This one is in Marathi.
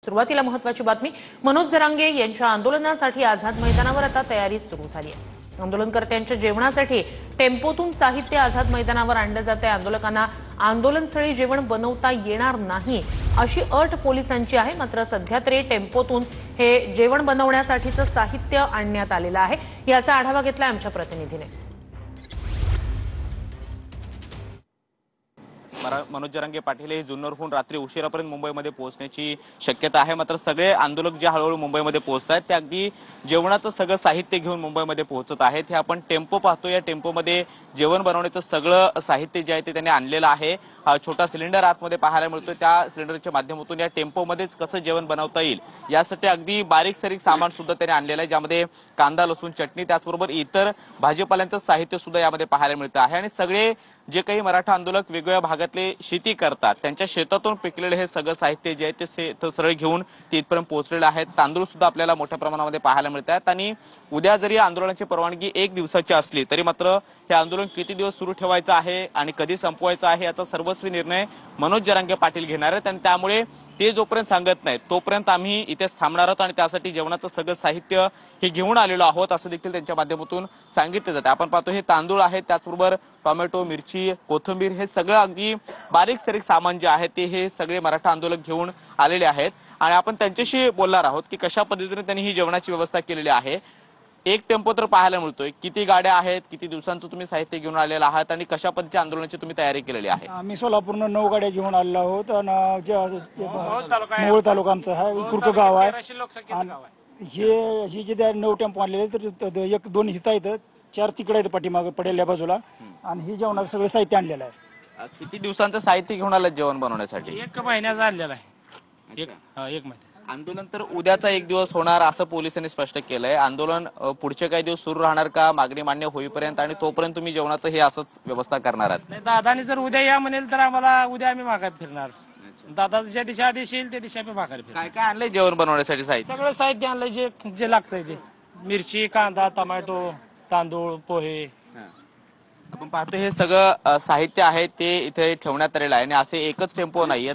सुरुवातीला महत्त्वाची बातमी, मनोज जरांगे यांच्या आंदोलनासाठी आझाद मैदानावर आता तयारी सुरू झाली आहे। आंदोलनकर्त्यांच्या जेवणासाठी टेम्पोतून साहित्य आझाद मैदानावर आणलं जाते। आंदोलकांना आंदोलनस्थळी जेवण बनवता येणार नाही अशी अट पोलिसांची आहे। मात्र सध्या तरी टेम्पोतून हे जेवण बनवण्यासाठीचं साहित्य आणण्यात आलेलं आहे। याचा आढावा घेतला आमच्या प्रतिनिधीने। मनोज जरांगे पाटील हे जुन्नरहून रात्री उशिरापर्यंत मुंबईमध्ये पोहोचण्याची शक्यता आहे। मात्र सगळे आंदोलक जे हळूहळू मुंबईमध्ये पोहोचत आहेत ते अगदी जेवणाचं सगळं साहित्य घेऊन मुंबईमध्ये पोहोचत आहेत। हे आपण टेम्पो पाहतो, या टेम्पोमध्ये जेवण बनवण्याचं सगळं साहित्य जे आहे ते त्यांनी आणलेलं आहे। छोटा सिलेंडर आतमध्ये पाहायला मिळतो, त्या सिलेंडरच्या माध्यमातून या टेम्पोमध्येच कसं जेवण बनवता येईल यासाठी अगदी बारीक सारीक सामान सुद्धा त्यांनी आणलेलं आहे, ज्यामध्ये कांदा, लसूण, चटणी त्याचबरोबर इतर भाजीपाल्यांचं साहित्य सुद्धा यामध्ये पाहायला मिळतं आहे। आणि सगळे जे काही मराठा आंदोलक वेगवेगळ्या भागातले शेती करतात त्यांच्या शेतातून पिकलेले हे सगळं साहित्य जे आहे ते सरळ घेऊन ते इथपर्यंत पोहोचलेले आहेत। तांदूळ सुद्धा आपल्याला मोठ्या प्रमाणामध्ये पाहायला मिळत आहेत। आणि उद्या जरी आंदोलनाची परवानगी 1 दिवसाची असली तरी मात्र हे आंदोलन किती दिवस सुरू ठेवायचं आहे आणि कधी संपवायचं आहे याचा सर्वस्वी निर्णय मनोज जरांगे पाटील घेणार आहेत। आणि त्यामुळे ते जोपर्यंत सांगत नाहीत तोपर्यंत आम्ही इथेच थांबणार आहोत आणि त्यासाठी जेवणाचं सगळं साहित्य हे घेऊन आलेलो आहोत असं देखील त्यांच्या माध्यमातून सांगितलं जातं। आपण पाहतो हे तांदूळ आहेत, त्याचबरोबर टोमॅटो, मिरची, कोथिंबीर हे सगळं अगदी बारीक सारीक सामान जे आहे ते हे सगळे मराठा आंदोलक घेऊन आलेले आहेत। आणि आपण त्यांच्याशी बोलणार आहोत की कशा पद्धतीने त्यांनी ही जेवणाची व्यवस्था केलेली आहे। एक टेम्पो तर पाहायला मिळतोय, किती गाड्या आहेत, किती दिवसांचं तुम्ही साहित्य घेऊन आलेला आहात आणि कशा पद्धतीच्या आंदोलनाची तुम्ही तयारी केलेली आहे? आम्ही सोलापूरनं 9 गाड्या घेऊन आलेलो आहोत आणि मोहोळ तालुका आमचा आहे, कुरक गाव आहे। हे जे 9 टेम्पो आणलेले तर 1-2 हिता आहेत, 4 तिकडे आहेत पाठीमागे पडेल्या बाजूला, आणि हे जेवणाचं सगळं साहित्य आणलेलं आहे। किती दिवसांचं साहित्य घेऊन आलं जेवण बनवण्यासाठी? 1 महिन्याचा आणलेला आहे। 1 महिन्याचा आंदोलन तर उद्याचा 1 दिवस होणार असं पोलिसांनी स्पष्ट केलंय। आंदोलन पुढचे काही दिवस सुरू राहणार का मागणी मान्य होईपर्यंत, आणि तोपर्यंत तुम्ही जेवणाचं हे असंच व्यवस्था करणार आहात? नाही, दादानी जर उद्या या म्हणेल तर आम्हाला उद्या आम्ही माघार फिरणार। दादा ज्या दिशा आदेश येईल त्या दिशा आम्ही माघार फिरणार। काय काय आणलंय जेवण बनवण्यासाठी साहित्य? सगळं साहित्य आणलंय जे जे लागतंय ते, मिरची, कांदा, टोमॅटो, तांदूळ, पोहे। आपण पाहतो हे सगळं साहित्य आहे ते इथे ठेवण्यात आलेलं आहे आणि असे एकच टेम्पो नाहीये।